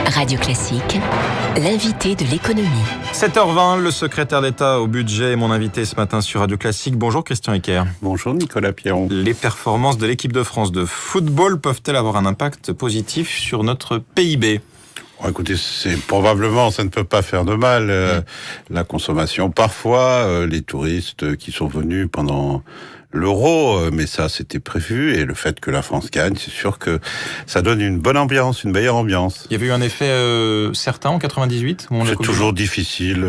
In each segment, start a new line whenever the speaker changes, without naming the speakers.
Radio Classique, l'invité de l'économie.
7h20, le secrétaire d'État au budget est mon invité ce matin sur Radio Classique. Bonjour Christian Ecker.
Bonjour Nicolas Pierron.
Les performances de l'équipe de France de football peuvent-elles avoir un impact positif sur notre PIB ?
Bon, écoutez, probablement, ça ne peut pas faire de mal. La consommation, parfois, les touristes qui sont venus pendant l'Euro, mais ça, c'était prévu. Et le fait que la France gagne, c'est sûr que ça donne une bonne ambiance, une meilleure ambiance.
Il y avait eu un effet certain en 98 où
c'est toujours difficile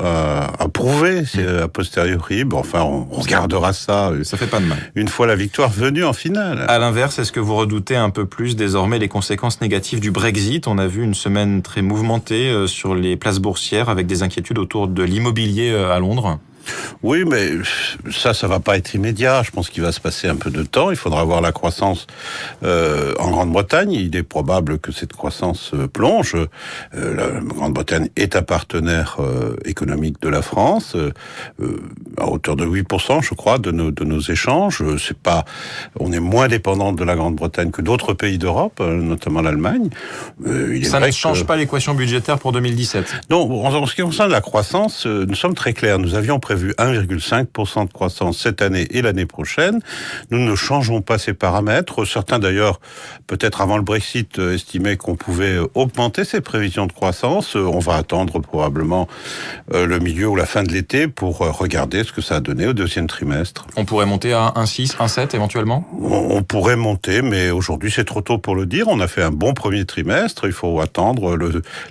à prouver, c'est a posteriori. Bon, enfin, on regardera ça.
Ça fait pas de mal.
Une fois la victoire venue en finale.
À l'inverse, est-ce que vous redoutez un peu plus désormais les conséquences négatives du Brexit ? On a vu une semaine très mouvementée sur les places boursières avec des inquiétudes autour de l'immobilier à Londres.
Oui, mais ça va pas être immédiat. Je pense qu'il va se passer un peu de temps. Il faudra voir la croissance en Grande-Bretagne. Il est probable que cette croissance plonge. La Grande-Bretagne est un partenaire économique de la France, à hauteur de 8%, je crois, de nos échanges. On est moins dépendant de la Grande-Bretagne que d'autres pays d'Europe, notamment l'Allemagne.
Ça ne change pas l'équation budgétaire pour 2017.
Non, en ce qui concerne la croissance, nous sommes très clairs. Nous avions prévu 1,5% de croissance cette année et l'année prochaine. Nous ne changeons pas ces paramètres. Certains d'ailleurs, peut-être avant le Brexit, estimaient qu'on pouvait augmenter ces prévisions de croissance. On va attendre probablement le milieu ou la fin de l'été pour regarder ce que ça a donné au deuxième trimestre.
On pourrait monter à 1,6, 1,7 éventuellement ?
On pourrait monter, mais aujourd'hui c'est trop tôt pour le dire. On a fait un bon premier trimestre. Il faut attendre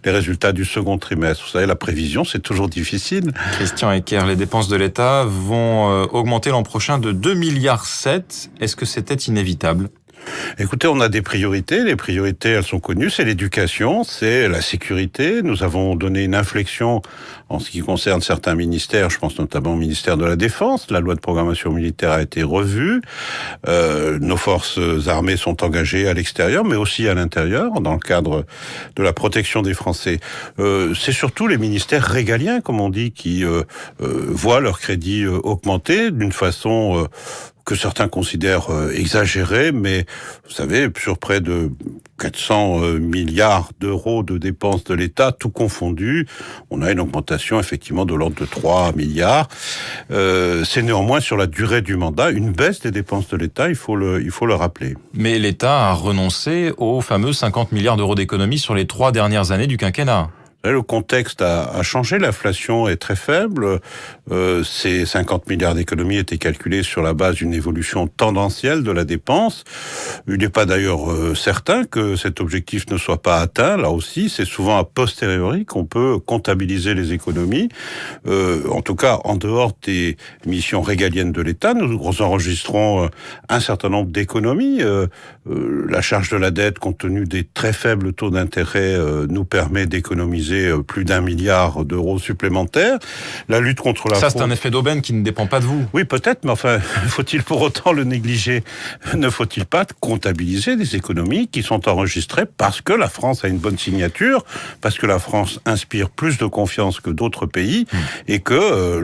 les résultats du second trimestre. Vous savez, la prévision, c'est toujours difficile.
Christian Ecker, les dépenses de l'État vont augmenter l'an prochain de 2,7 milliards. Est-ce que c'était inévitable ?
Écoutez, on a des priorités. Les priorités, elles sont connues. C'est l'éducation, c'est la sécurité. Nous avons donné une inflexion en ce qui concerne certains ministères. Je pense notamment au ministère de la Défense. La loi de programmation militaire a été revue. Nos forces armées sont engagées à l'extérieur, mais aussi à l'intérieur, dans le cadre de la protection des Français. C'est surtout les ministères régaliens, comme on dit, qui voient leurs crédits augmenter d'une façon que certains considèrent exagéré, mais vous savez, sur près de 400 milliards d'euros de dépenses de l'État, tout confondu, on a une augmentation effectivement de l'ordre de 3 milliards. C'est néanmoins sur la durée du mandat une baisse des dépenses de l'État, il faut le rappeler.
Mais l'État a renoncé aux fameux 50 milliards d'euros d'économies sur les 3 dernières années du quinquennat.
Le contexte a changé, l'inflation est très faible. Ces 50 milliards d'économies étaient calculés sur la base d'une évolution tendancielle de la dépense. Il n'est pas d'ailleurs certain que cet objectif ne soit pas atteint. Là aussi, c'est souvent a posteriori qu'on peut comptabiliser les économies. En tout cas, en dehors des missions régaliennes de l'État, nous enregistrons un certain nombre d'économies. La charge de la dette, compte tenu des très faibles taux d'intérêt, nous permet d'économiser plus d'1 milliard d'euros supplémentaires. La lutte contre la fraude...
Ça, c'est un effet d'aubaine qui ne dépend pas de vous.
Oui, peut-être, mais enfin, faut-il pour autant le négliger ? Ne faut-il pas comptabiliser des économies qui sont enregistrées parce que la France a une bonne signature, parce que la France inspire plus de confiance que d'autres pays, et que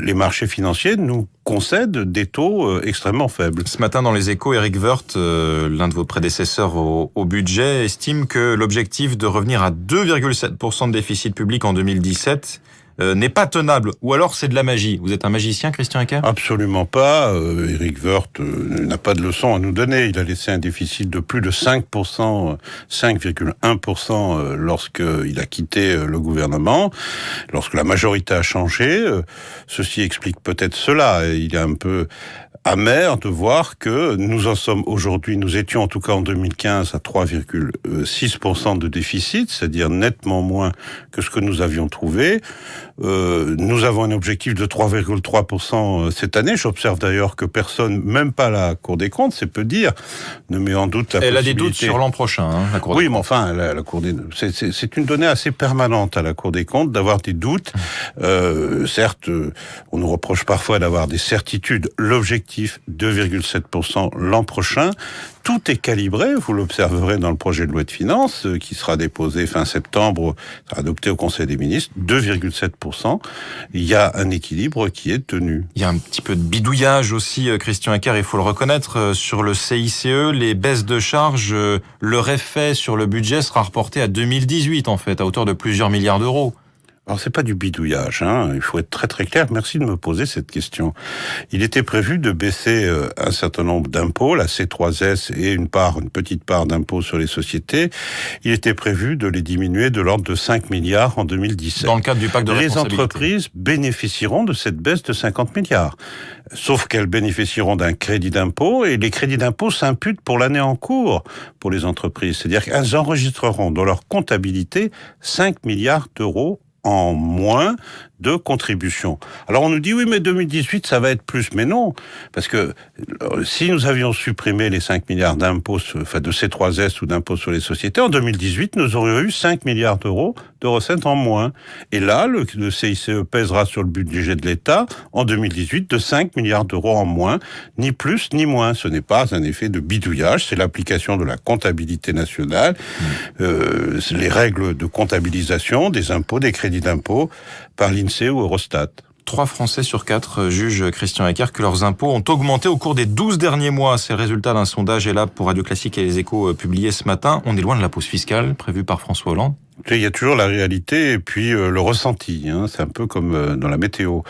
les marchés financiers nous concèdent des taux extrêmement faibles.
Ce matin, dans les Échos, Éric Woerth, l'un de vos prédécesseurs au budget, estime que l'objectif de revenir à 2,7% de déficit public en 2017 n'est pas tenable, ou alors c'est de la magie. Vous êtes un magicien, Christian Ecker ?
Absolument pas. Éric Woerth n'a pas de leçon à nous donner. Il a laissé un déficit de plus de 5%, 5,1% lorsqu'il a quitté le gouvernement, lorsque la majorité a changé. Ceci explique peut-être cela. Il est un peu amer de voir que nous en sommes aujourd'hui, nous étions en tout cas en 2015 à 3,6% de déficit, c'est-à-dire nettement moins que ce que nous avions trouvé. Nous avons un objectif de 3,3% cette année. J'observe d'ailleurs que personne, même pas la Cour des comptes, c'est peu dire, ne met en doute la possibilité...
Elle a des doutes sur l'an prochain, la Cour des comptes.
Oui, mais enfin, la Cour des... c'est une donnée assez permanente à la Cour des comptes d'avoir des doutes. Certes, on nous reproche parfois d'avoir des certitudes. L'objectif 2,7% l'an prochain. tout est calibré, vous l'observerez dans le projet de loi de finances, qui sera déposé fin septembre, sera adopté au Conseil des ministres, 2,7%. Il y a un équilibre qui est tenu.
Il y a un petit peu de bidouillage aussi, Christian Eckert, il faut le reconnaître, sur le CICE. Les baisses de charges, leur effet sur le budget sera reporté à 2018, en fait, à hauteur de plusieurs milliards d'euros.
Alors c'est pas du bidouillage, il faut être très très clair. Merci de me poser cette question. Il était prévu de baisser un certain nombre d'impôts, la C3S et une petite part d'impôts sur les sociétés. Il était prévu de les diminuer de l'ordre de 5 milliards en 2017.
Dans le cadre du pacte de responsabilité.
Les entreprises bénéficieront de cette baisse de 50 milliards. Sauf qu'elles bénéficieront d'un crédit d'impôt et les crédits d'impôt s'imputent pour l'année en cours pour les entreprises. C'est-à-dire qu'elles enregistreront dans leur comptabilité 5 milliards d'euros en moins de contributions. Alors on nous dit oui mais 2018 ça va être plus, mais non, parce que si nous avions supprimé les 5 milliards d'impôts, enfin de C3S ou d'impôts sur les sociétés, en 2018 nous aurions eu 5 milliards d'euros de recettes en moins. Et là le CICE pèsera sur le budget de l'État en 2018 de 5 milliards d'euros en moins, ni plus ni moins. Ce n'est pas un effet de bidouillage, c'est l'application de la comptabilité nationale, les règles de comptabilisation des impôts, des crédits d'impôt par l'INSEE ou Eurostat.
3 Français sur 4 jugent, Christian Eckert, que leurs impôts ont augmenté au cours des 12 derniers mois. C'est le résultat d'un sondage ELAB pour Radio Classique et Les Échos publié ce matin. On est loin de la pause fiscale prévue par François Hollande.
Il y a toujours la réalité et puis le ressenti. C'est un peu comme dans la météo.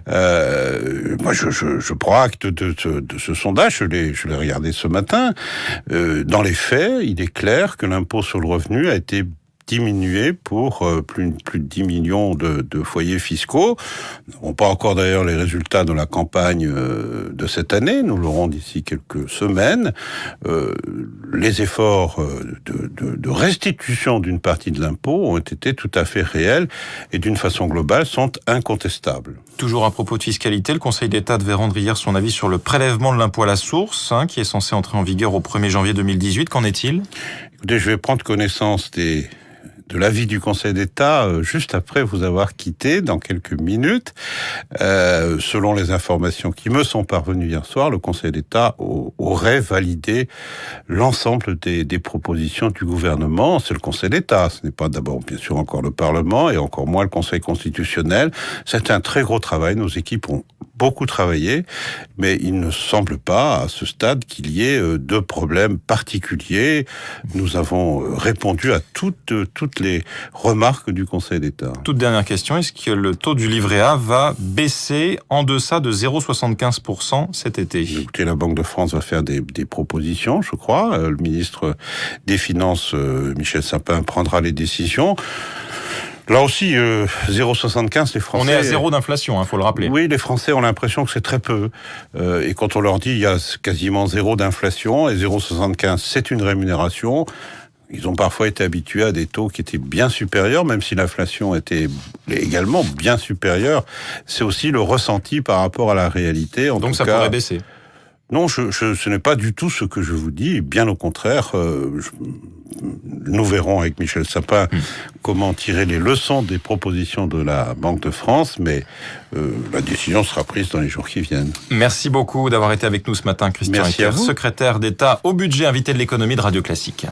Moi, je prends acte de ce sondage. Je l'ai regardé ce matin. Dans les faits, il est clair que l'impôt sur le revenu a été diminué pour plus de 10 millions de foyers fiscaux. Nous n'avons pas encore d'ailleurs les résultats de la campagne de cette année, nous l'aurons d'ici quelques semaines. Les efforts de restitution d'une partie de l'impôt ont été tout à fait réels et d'une façon globale sont incontestables.
Toujours à propos de fiscalité, le Conseil d'État devait rendre hier son avis sur le prélèvement de l'impôt à la source, qui est censé entrer en vigueur au 1er janvier 2018. Qu'en est-il ?
Écoutez, je vais prendre connaissance de l'avis du Conseil d'État juste après vous avoir quitté dans quelques minutes. Selon les informations qui me sont parvenues hier soir, le Conseil d'État aurait validé l'ensemble des propositions du gouvernement. C'est le Conseil d'État, ce n'est pas d'abord bien sûr encore le Parlement et encore moins le Conseil constitutionnel. C'est un très gros travail, nos équipes ont beaucoup travaillé, mais il ne semble pas à ce stade qu'il y ait de problèmes particuliers. Nous avons répondu à toutes les remarques du Conseil d'État.
Toute dernière question, est-ce que le taux du livret A va baisser en deçà de 0,75% cet été ?
Écoutez, la Banque de France va faire des propositions, je crois. Le ministre des Finances, Michel Sapin, prendra les décisions. Là aussi, 0,75, les Français...
On est à 0 d'inflation, faut le rappeler.
Oui, les Français ont l'impression que c'est très peu. Et quand on leur dit il y a quasiment 0 d'inflation et 0,75, c'est une rémunération... Ils ont parfois été habitués à des taux qui étaient bien supérieurs, même si l'inflation était également bien supérieure. C'est aussi le ressenti par rapport à la réalité.
Donc ça pourrait baisser ?
Non, ce n'est pas du tout ce que je vous dis. Bien au contraire, nous verrons avec Michel Sapin comment tirer les leçons des propositions de la Banque de France, mais la décision sera prise dans les jours qui viennent.
Merci beaucoup d'avoir été avec nous ce matin, Christian Eckert, secrétaire d'État au budget, invité de l'économie de Radio Classique.